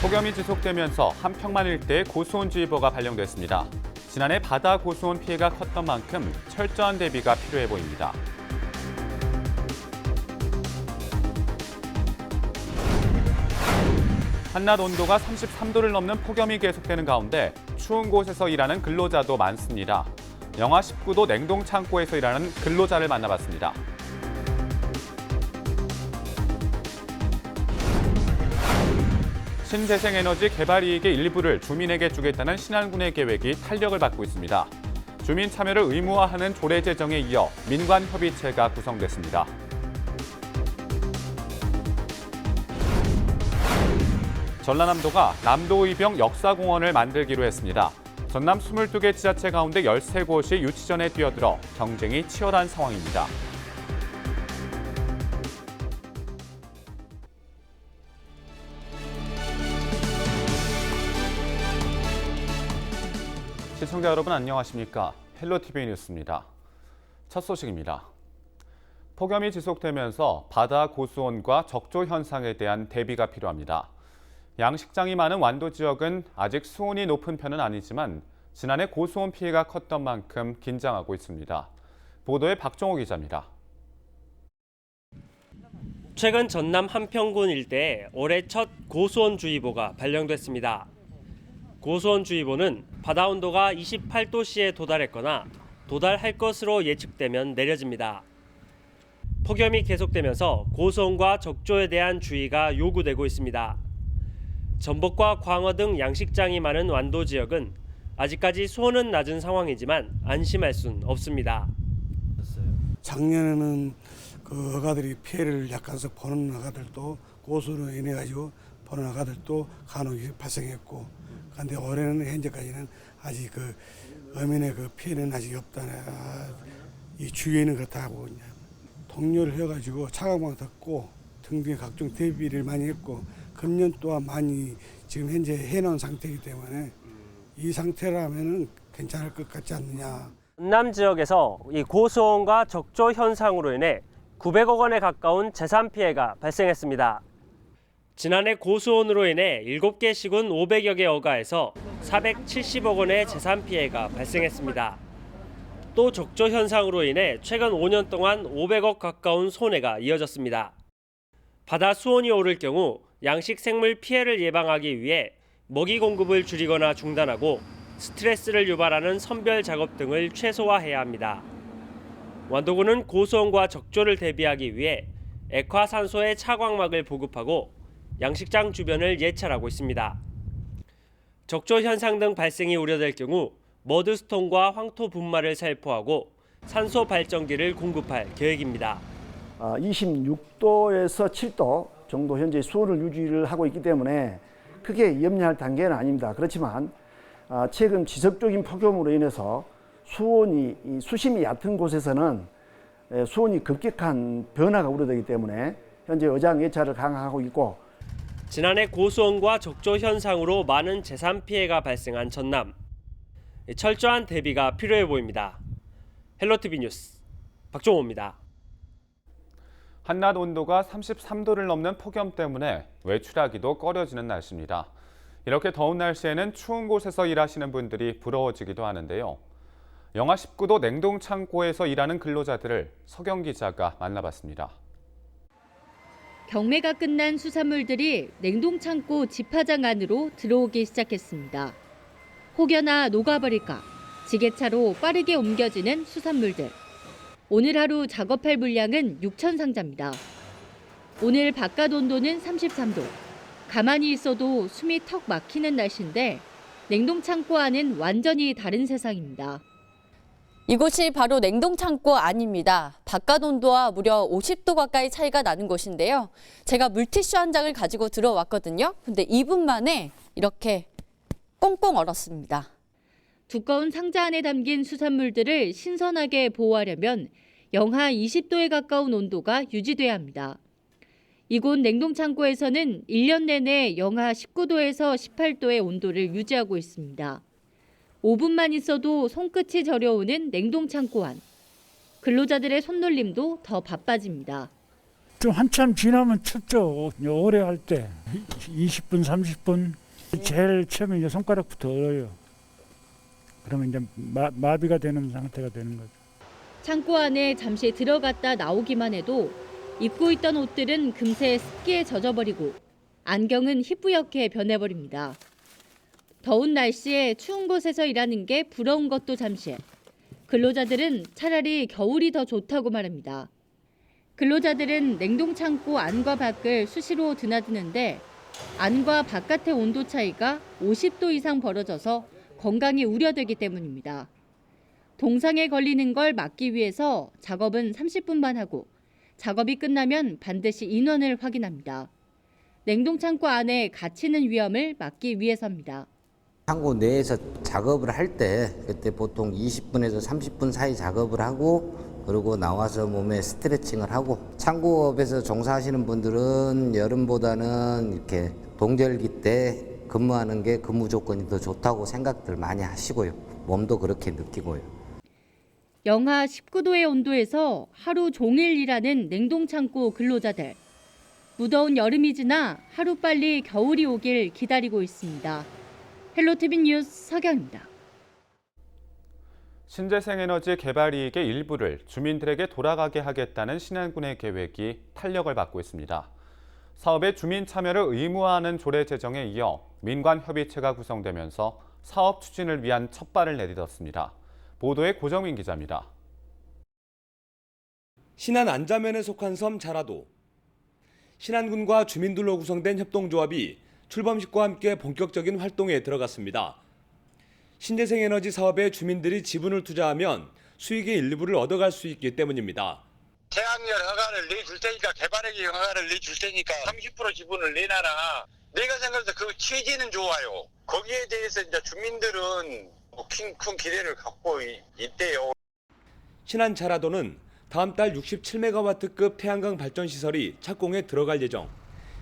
폭염이 지속되면서 한평만 일대에 고수온주의보가 발령됐습니다. 지난해 바다 고수온 피해가 컸던 만큼 철저한 대비가 필요해 보입니다. 한낮 온도가 33도를 넘는 폭염이 계속되는 가운데 추운 곳에서 일하는 근로자도 많습니다. 영하 19도 냉동 창고에서 일하는 근로자를 만나봤습니다. 신재생에너지 개발 이익의 일부를 주민에게 주겠다는 신안군의 계획이 탄력을 받고 있습니다. 주민 참여를 의무화하는 조례 제정에 이어 민관협의체가 구성됐습니다. 전라남도가 남도의병 역사공원을 만들기로 했습니다. 전남 22개 지자체 가운데 13곳이 유치전에 뛰어들어 경쟁이 치열한 상황입니다. 시청자 여러분 안녕하십니까? 헬로티비 뉴스입니다. 첫 소식입니다. 폭염이 지속되면서 바다 고수온과 적조 현상에 대한 대비가 필요합니다. 양식장이 많은 완도 지역은 아직 수온이 높은 편은 아니지만 지난해 고수온 피해가 컸던 만큼 긴장하고 있습니다. 보도에 박정호 기자입니다. 최근 전남 한평군 일대에 올해 첫 고수온주의보가 발령됐습니다. 고수온주의보는 바다 온도가 28도씨에 도달했거나 도달할 것으로 예측되면 내려집니다. 폭염이 계속되면서 고수온과 적조에 대한 주의가 요구되고 있습니다. 전북과 광어 등 양식장이 많은 완도 지역은 아직까지 수온은 낮은 상황이지만 안심할 순 없습니다. 작년에는 그 어가들이 피해를 약간씩 보는 어가들도 고수로 인해 가지고 보는 어가들도 간혹 발생했고, 그런데 올해는 현재까지는 아직 그 어민의 그 피해는 아직 없다네. 이 주위에는 그렇다고 이제 동료를 해가지고 차가방 듣고 등등의 각종 대비를 많이 했고, 금년 또한 많이 지금 현재 해놓은 상태이기 때문에 이 상태라면은 괜찮을 것 같지 않느냐. 전남 지역에서 이 고수온과 적조 현상으로 인해 900억 원에 가까운 재산 피해가 발생했습니다. 지난해 고수온으로 인해 7개 시군 500여 개 어가에서 470억 원의 재산 피해가 발생했습니다. 또 적조 현상으로 인해 최근 5년 동안 500억 가까운 손해가 이어졌습니다. 바다 수온이 오를 경우 양식 생물 피해를 예방하기 위해 먹이 공급을 줄이거나 중단하고 스트레스를 유발하는 선별 작업 등을 최소화해야 합니다. 완도군은 고수온과 적조를 대비하기 위해 액화산소의 차광막을 보급하고 양식장 주변을 예찰하고 있습니다. 적조 현상 등 발생이 우려될 경우 머드스톤과 황토 분말을 살포하고 산소 발전기를 공급할 계획입니다. 26도에서 7도 정도 현재 수온을 유지를 하고 있기 때문에 크게 염려할 단계는 아닙니다. 그렇지만 최근 지속적인 폭염으로 인해서 수온이 수심이 얕은 곳에서는 수온이 급격한 변화가 우려되기 때문에 현재 어장 예찰을 강화하고 있고, 지난해 고수온과 적조 현상으로 많은 재산 피해가 발생한 전남. 철저한 대비가 필요해 보입니다. 헬로티비 뉴스 박종호입니다. 한낮 온도가 33도를 넘는 폭염 때문에 외출하기도 꺼려지는 날씨입니다. 이렇게 더운 날씨에는 추운 곳에서 일하시는 분들이 부러워지기도 하는데요. 영하 19도 냉동 창고에서 일하는 근로자들을 서경 기자가 만나봤습니다. 경매가 끝난 수산물들이 냉동창고 집화장 안으로 들어오기 시작했습니다. 혹여나 녹아버릴까 지게차로 빠르게 옮겨지는 수산물들. 오늘 하루 작업할 물량은 6천 상자입니다. 오늘 바깥 온도는 33도. 가만히 있어도 숨이 턱 막히는 날씨인데 냉동창고 안은 완전히 다른 세상입니다. 이곳이 바로 냉동창고 안입니다. 바깥 온도와 무려 50도 가까이 차이가 나는 곳인데요. 제가 물티슈 한 장을 가지고 들어왔거든요. 근데 2분 만에 이렇게 꽁꽁 얼었습니다. 두꺼운 상자 안에 담긴 수산물들을 신선하게 보호하려면 영하 20도에 가까운 온도가 유지돼야 합니다. 이곳 냉동창고에서는 1년 내내 영하 19도에서 18도의 온도를 유지하고 있습니다. 5분만 있어도 손끝이 저려오는 냉동창고 안. 근로자들의 손놀림도 더 바빠집니다. 좀 한참 지나면 춥죠. 오래 할 때 20분, 30분. 제일 처음에 이제 손가락부터 얼어요. 그러면 이제 마비가 되는 상태가 되는 거죠. 창고 안에 잠시 들어갔다 나오기만 해도 입고 있던 옷들은 금세 습기에 젖어버리고 안경은 희뿌옇게 변해버립니다. 더운 날씨에 추운 곳에서 일하는 게 부러운 것도 잠시. 근로자들은 차라리 겨울이 더 좋다고 말합니다. 근로자들은 냉동창고 안과 밖을 수시로 드나드는데 안과 바깥의 온도 차이가 50도 이상 벌어져서 건강이 우려되기 때문입니다. 동상에 걸리는 걸 막기 위해서 작업은 30분만 하고 작업이 끝나면 반드시 인원을 확인합니다. 냉동창고 안에 갇히는 위험을 막기 위해서입니다. 창고 내에서 작업을 할 때 그때 보통 20분에서 30분 사이 작업을 하고 그리고 나와서 몸에 스트레칭을 하고 창고업에서 종사하시는 분들은 여름보다는 이렇게 동절기 때 근무하는 게 근무 조건이 더 좋다고 생각들 많이 하시고요. 몸도 그렇게 느끼고요. 영하 19도의 온도에서 하루 종일 일하는 냉동창고 근로자들. 무더운 여름이 지나 하루빨리 겨울이 오길 기다리고 있습니다. 헬로티비 뉴스 서경입니다. 신재생에너지 개발 이익의 일부를 주민들에게 돌아가게 하겠다는 신안군의 계획이 탄력을 받고 있습니다. 사업에 주민 참여를 의무화하는 조례 제정에 이어 민관협의체가 구성되면서 사업 추진을 위한 첫발을 내딛었습니다. 보도에 고정민 기자입니다. 신안 안자면에 속한 섬 자라도. 신안군과 주민들로 구성된 협동조합이 출범식과 함께 본격적인 활동에 들어갔습니다. 신재생에너지 사업에 주민들이 지분을 투자하면 수익의 일부를 얻어갈 수 있기 때문입니다. 태양열 허가를 내줄 테니까 개발액의 허가를 내줄 테니까 30% 지분을 내놔라. 내가 생각해서 그 취지는 좋아요. 거기에 대해서 이제 주민들은 큰 기대를 갖고 있대요. 신안 자라도는 다음 달 67메가와트급 태양광 발전 시설이 착공에 들어갈 예정.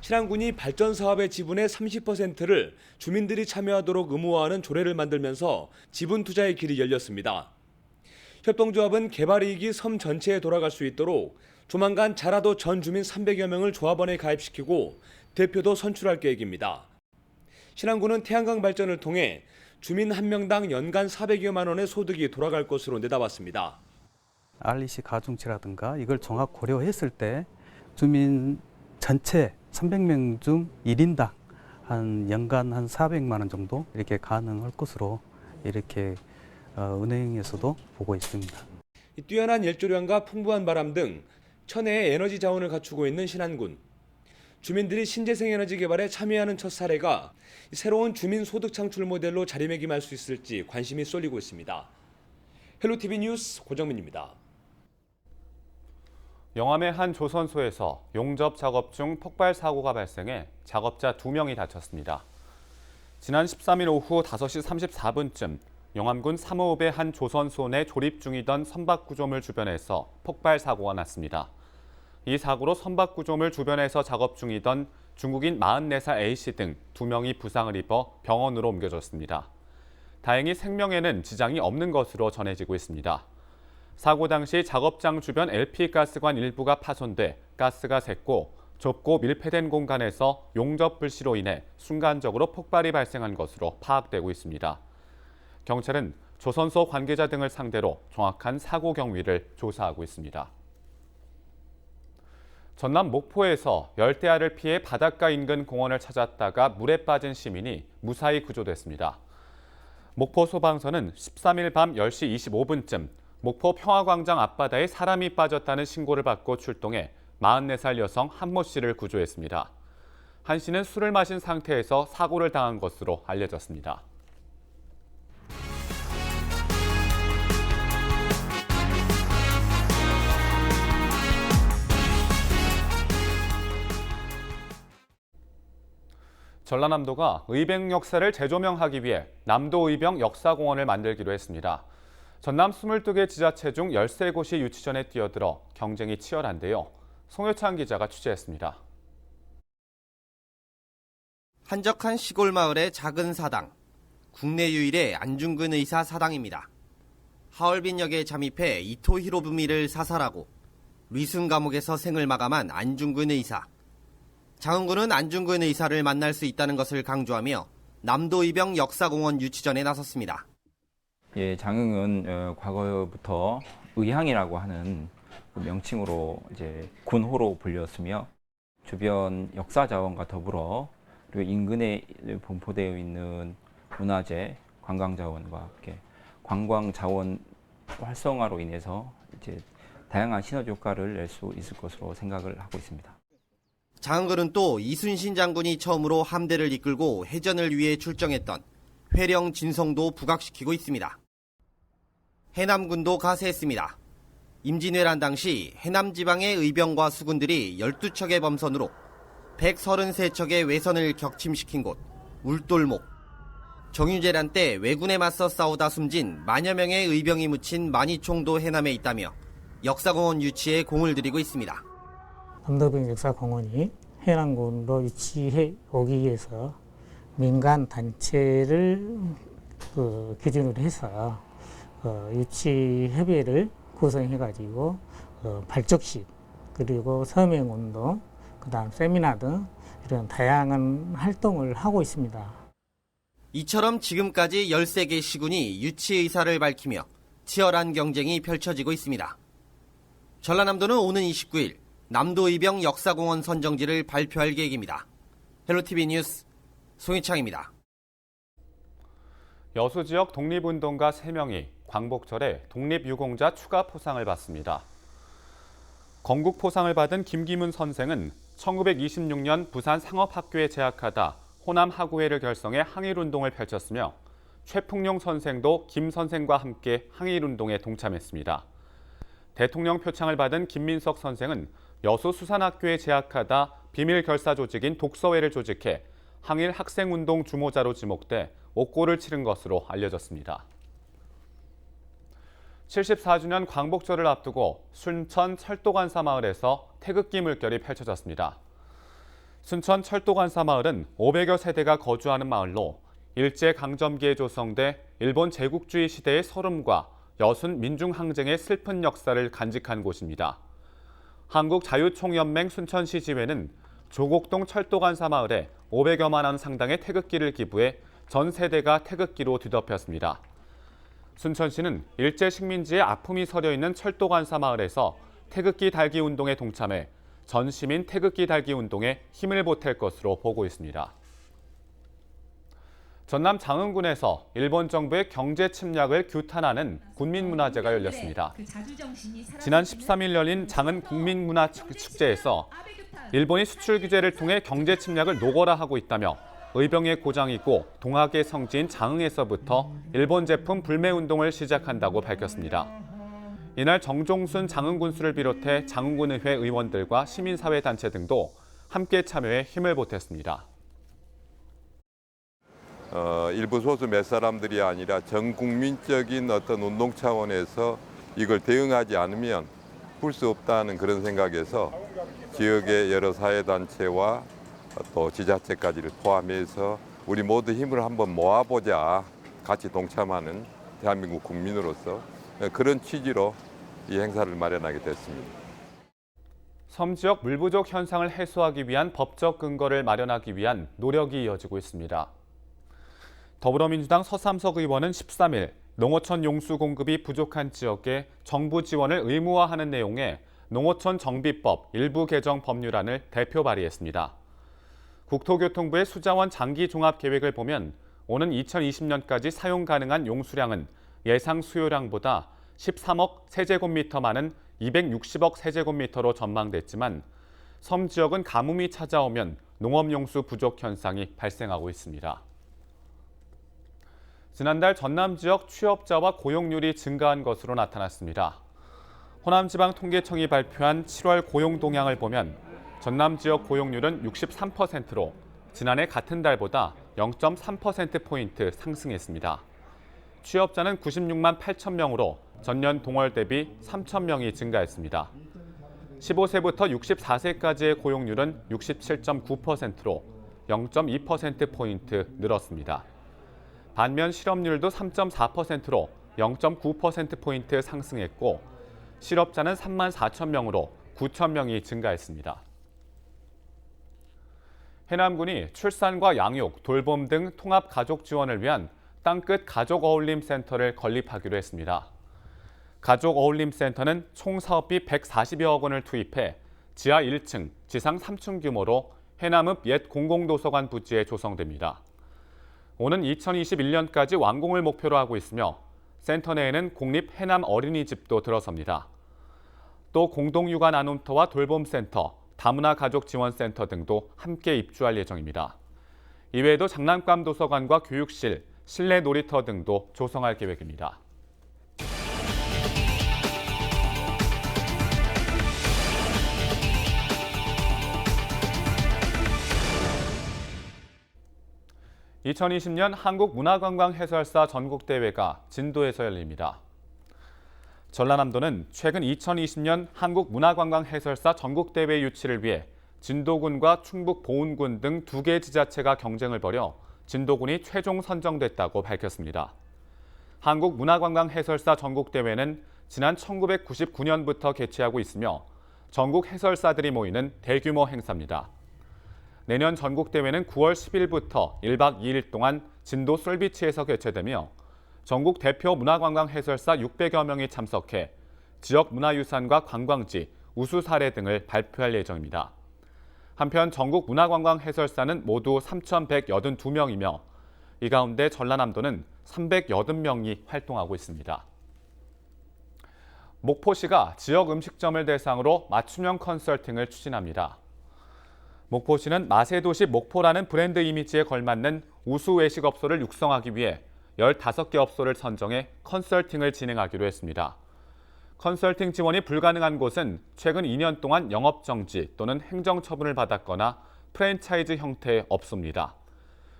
신안군이 발전 사업의 지분의 30%를 주민들이 참여하도록 의무화하는 조례를 만들면서 지분 투자의 길이 열렸습니다. 협동조합은 개발 이익이 섬 전체에 돌아갈 수 있도록 조만간 자라도 전 주민 300여 명을 조합원에 가입시키고 대표도 선출할 계획입니다. 신안군은 태양광 발전을 통해 주민 한 명당 연간 400여만 원의 소득이 돌아갈 것으로 내다봤습니다. REC 가중치라든가 이걸 종합 고려했을 때 주민 전체 300명 중 1인당 한 연간 한 400만 원 정도 이렇게 가능할 것으로 이렇게 은행에서도 보고 있습니다. 뛰어난 일조량과 풍부한 바람 등 천혜의 에너지 자원을 갖추고 있는 신안군. 주민들이 신재생 에너지 개발에 참여하는 첫 사례가 새로운 주민 소득 창출 모델로 자리매김할 수 있을지 관심이 쏠리고 있습니다. 헬로티비 뉴스 고정민입니다. 영암의 한 조선소에서 용접 작업 중 폭발 사고가 발생해 작업자 2명이 다쳤습니다. 지난 13일 오후 5시 34분쯤 영암군 3호읍의 한 조선소 내 조립 중이던 선박 구조물 주변에서 폭발 사고가 났습니다. 이 사고로 선박 구조물 주변에서 작업 중이던 중국인 44살 A씨 등 2명이 부상을 입어 병원으로 옮겨졌습니다. 다행히 생명에는 지장이 없는 것으로 전해지고 있습니다. 사고 당시 작업장 주변 LP가스관 일부가 파손돼 가스가 샜고 좁고 밀폐된 공간에서 용접 불씨로 인해 순간적으로 폭발이 발생한 것으로 파악되고 있습니다. 경찰은 조선소 관계자 등을 상대로 정확한 사고 경위를 조사하고 있습니다. 전남 목포에서 열대야를 피해 바닷가 인근 공원을 찾았다가 물에 빠진 시민이 무사히 구조됐습니다. 목포 소방서는 13일 밤 10시 25분쯤 목포 평화광장 앞바다에 사람이 빠졌다는 신고를 받고 출동해 44살 여성 한모 씨를 구조했습니다. 한 씨는 술을 마신 상태에서 사고를 당한 것으로 알려졌습니다. 전라남도가 의병 역사를 재조명하기 위해 남도의병 역사공원을 만들기로 했습니다. 전남 22개 지자체 중 13곳이 유치전에 뛰어들어 경쟁이 치열한데요. 송효찬 기자가 취재했습니다. 한적한 시골 마을의 작은 사당, 국내 유일의 안중근 의사 사당입니다. 하얼빈 역에 잠입해 이토 히로부미를 사살하고 리순 감옥에서 생을 마감한 안중근 의사. 장흥군은 안중근 의사를 만날 수 있다는 것을 강조하며 남도의병 역사공원 유치전에 나섰습니다. 예, 장흥은 과거부터 의향이라고 하는 그 명칭으로 이제 군호로 불렸으며 주변 역사 자원과 더불어 그리고 인근에 분포되어 있는 문화재, 관광 자원과 함께 관광 자원 활성화로 인해서 이제 다양한 시너지 효과를 낼 수 있을 것으로 생각을 하고 있습니다. 장흥군은 또 이순신 장군이 처음으로 함대를 이끌고 해전을 위해 출정했던 회령 진성도 부각시키고 있습니다. 해남군도 가세했습니다. 임진왜란 당시 해남 지방의 의병과 수군들이 12척의 범선으로 133척의 외선을 격침시킨 곳 울돌목. 정유재란 때 왜군에 맞서 싸우다 숨진 만여 명의 의병이 묻힌 만이총도 해남에 있다며 역사공원 유치에 공을 들이고 있습니다. 남도의병 역사공원이 해남군으로 유치해 오기 위해서 민간 단체를 기준으로 해서 유치 협의회를 구성해가지고 발족식 그리고 서명운동, 그다음 세미나 등 이런 다양한 활동을 하고 있습니다. 이처럼 지금까지 13개 시군이 유치 의사를 밝히며 치열한 경쟁이 펼쳐지고 있습니다. 전라남도는 오는 29일 남도의병 역사공원 선정지를 발표할 계획입니다. 헬로티비 뉴스 송희창입니다. 여수 지역 독립운동가 3명이 광복절에 독립유공자 추가 포상을 받습니다. 건국 포상을 받은 김기문 선생은 1926년 부산 상업학교에 재학하다 호남 학우회를 결성해 항일운동을 펼쳤으며 최풍룡 선생도 김 선생과 함께 항일운동에 동참했습니다. 대통령 표창을 받은 김민석 선생은 여수 수산학교에 재학하다 비밀 결사 조직인 독서회를 조직해 항일 학생운동 주모자로 지목돼 옥고를 치른 것으로 알려졌습니다. 74주년 광복절을 앞두고 순천 철도관사 마을에서 태극기 물결이 펼쳐졌습니다. 순천 철도관사 마을은 500여 세대가 거주하는 마을로 일제강점기에 조성돼 일본 제국주의 시대의 서름과 여순 민중항쟁의 슬픈 역사를 간직한 곳입니다. 한국자유총연맹 순천시 지회는 조곡동 철도관사 마을에 500여만 원 상당의 태극기를 기부해 전 세대가 태극기로 뒤덮였습니다. 순천시는 일제 식민지의 아픔이 서려 있는 철도관사 마을에서 태극기 달기 운동에 동참해 전 시민 태극기 달기 운동에 힘을 보탤 것으로 보고 있습니다. 전남 장흥군에서 일본 정부의 경제 침략을 규탄하는 군민문화제가 열렸습니다. 지난 13일 열린 장흥 국민문화축제에서 일본이 수출 규제를 통해 경제 침략을 노거라하고 있다며 의병의 고장이고 동학의 성지인 장흥에서부터 일본 제품 불매 운동을 시작한다고 밝혔습니다. 이날 정종순 장흥군수를 비롯해 장흥군의회 의원들과 시민사회단체 등도 함께 참여해 힘을 보탰습니다. 일부 소수 몇 사람들이 아니라 전 국민적인 어떤 운동 차원에서 이걸 대응하지 않으면 풀 수 없다는 그런 생각에서 지역의 여러 사회단체와 또 지자체까지를 포함해서 우리 모두 힘을 한번 모아보자, 같이 동참하는 대한민국 국민으로서 그런 취지로 이 행사를 마련하게 됐습니다. 섬 지역 물 부족 현상을 해소하기 위한 법적 근거를 마련하기 위한 노력이 이어지고 있습니다. 더불어민주당 서삼석 의원은 13일 농어촌 용수 공급이 부족한 지역에 정부 지원을 의무화하는 내용의 농어촌 정비법 일부 개정 법률안을 대표 발의했습니다. 국토교통부의 수자원 장기 종합 계획을 보면 오는 2020년까지 사용 가능한 용수량은 예상 수요량보다 13억 세제곱미터 많은 260억 세제곱미터로 전망됐지만 섬 지역은 가뭄이 찾아오면 농업용수 부족 현상이 발생하고 있습니다. 지난달 전남 지역 취업자와 고용률이 증가한 것으로 나타났습니다. 호남지방통계청이 발표한 7월 고용 동향을 보면 전남 지역 고용률은 63%로 지난해 같은 달보다 0.3%포인트 상승했습니다. 취업자는 96만 8천 명으로 전년 동월 대비 3천 명이 증가했습니다. 15세부터 64세까지의 고용률은 67.9%로 0.2%포인트 늘었습니다. 반면 실업률도 3.4%로 0.9%포인트 상승했고 실업자는 3만 4천 명으로 9천 명이 증가했습니다. 해남군이 출산과 양육, 돌봄 등 통합 가족 지원을 위한 땅끝 가족 어울림 센터를 건립하기로 했습니다. 가족 어울림 센터는 총 사업비 140여억 원을 투입해 지하 1층, 지상 3층 규모로 해남읍 옛 공공도서관 부지에 조성됩니다. 오는 2021년까지 완공을 목표로 하고 있으며 센터 내에는 국립 해남 어린이집도 들어섭니다. 또 공동육아 나눔터와 돌봄센터, 다문화 가족 지원센터 등도 함께 입주할 예정입니다. 이외에도 장난감 도서관과 교육실, 실내 놀이터 등도 조성할 계획입니다. (2020년) 한국문화관광해설사 전국대회가 진도에서 열립니다. 전라남도는 최근 2020년 한국문화관광해설사 전국대회 유치를 위해 진도군과 충북 보은군 등 2개 지자체가 경쟁을 벌여 진도군이 최종 선정됐다고 밝혔습니다. 한국문화관광해설사 전국대회는 지난 1999년부터 개최하고 있으며 전국 해설사들이 모이는 대규모 행사입니다. 내년 전국대회는 9월 10일부터 1박 2일 동안 진도 솔비치에서 개최되며 전국 대표 문화관광 해설사 600여 명이 참석해 지역 문화유산과 관광지, 우수 사례 등을 발표할 예정입니다. 한편 전국 문화관광 해설사는 모두 3,182명이며 이 가운데 전라남도는 380명이 활동하고 있습니다. 목포시가 지역 음식점을 대상으로 맞춤형 컨설팅을 추진합니다. 목포시는 맛의 도시 목포라는 브랜드 이미지에 걸맞는 우수 외식업소를 육성하기 위해 15개 업소를 선정해 컨설팅을 진행하기로 했습니다. 컨설팅 지원이 불가능한 곳은 최근 2년 동안 영업정지 또는 행정처분을 받았거나 프랜차이즈 형태의 업소입니다.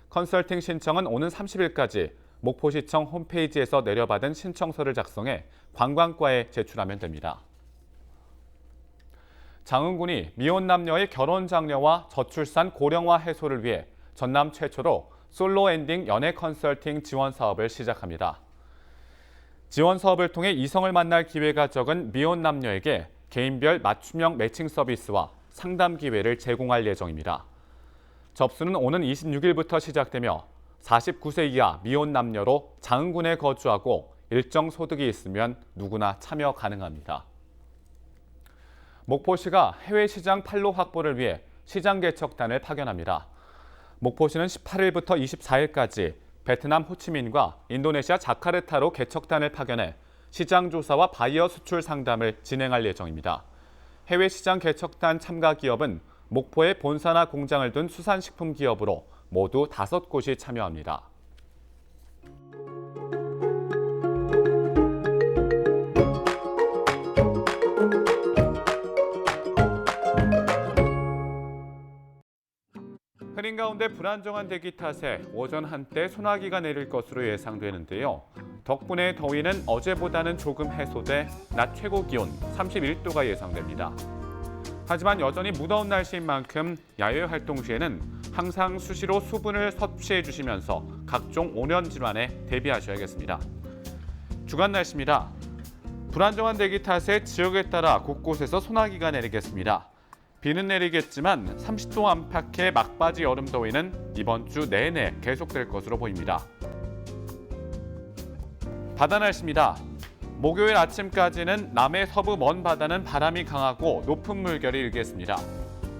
컨설팅 신청은 오는 30일까지 목포시청 홈페이지에서 내려받은 신청서를 작성해 관광과에 제출하면 됩니다. 장흥군이 미혼 남녀의 결혼 장려와 저출산 고령화 해소를 위해 전남 최초로 솔로 엔딩 연애 컨설팅 지원 사업을 시작합니다. 지원 사업을 통해 이성을 만날 기회가 적은 미혼 남녀에게 개인별 맞춤형 매칭 서비스와 상담 기회를 제공할 예정입니다. 접수는 오는 26일부터 시작되며 49세 이하 미혼 남녀로 장흥군에 거주하고 일정 소득이 있으면 누구나 참여 가능합니다. 목포시가 해외 시장 판로 확보를 위해 시장 개척단을 파견합니다. 목포시는 18일부터 24일까지 베트남 호치민과 인도네시아 자카르타로 개척단을 파견해 시장 조사와 바이어 수출 상담을 진행할 예정입니다. 해외 시장 개척단 참가 기업은 목포에 본사나 공장을 둔 수산식품 기업으로 모두 5곳이 참여합니다. 흐린 가운데 불안정한 대기 탓에 오전 한때 소나기가 내릴 것으로 예상되는데요. 덕분에 더위는 어제보다는 조금 해소돼 낮 최고 기온 31도가 예상됩니다. 하지만 여전히 무더운 날씨인 만큼 야외 활동 시에는 항상 수시로 수분을 섭취해 주시면서 각종 온열 질환에 대비하셔야겠습니다. 주간 날씨입니다. 불안정한 대기 탓에 지역에 따라 곳곳에서 소나기가 내리겠습니다. 비는 내리겠지만 30도 안팎의 막바지 여름 더위는 이번 주 내내 계속될 것으로 보입니다. 바다 날씨입니다. 목요일 아침까지는 남해 서부 먼 바다는 바람이 강하고 높은 물결이 일겠습니다.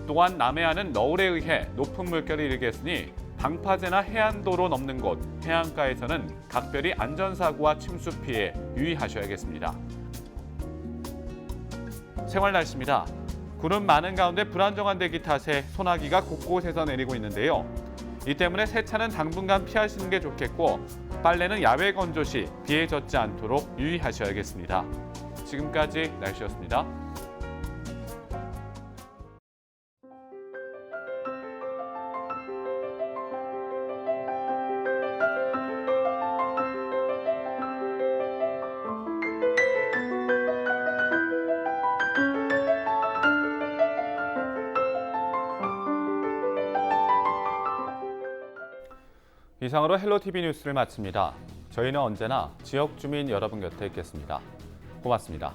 또한 남해안은 너울에 의해 높은 물결이 일겠으니 방파제나 해안도로 넘는 곳, 해안가에서는 각별히 안전사고와 침수 피해 유의하셔야겠습니다. 생활 날씨입니다. 구름 많은 가운데 불안정한 대기 탓에 소나기가 곳곳에서 내리고 있는데요. 이 때문에 세차는 당분간 피하시는 게 좋겠고 빨래는 야외 건조 시 비에 젖지 않도록 유의하셔야겠습니다. 지금까지 날씨였습니다. 이상으로 헬로티비 뉴스를 마칩니다. 저희는 언제나 지역 주민 여러분 곁에 있겠습니다. 고맙습니다.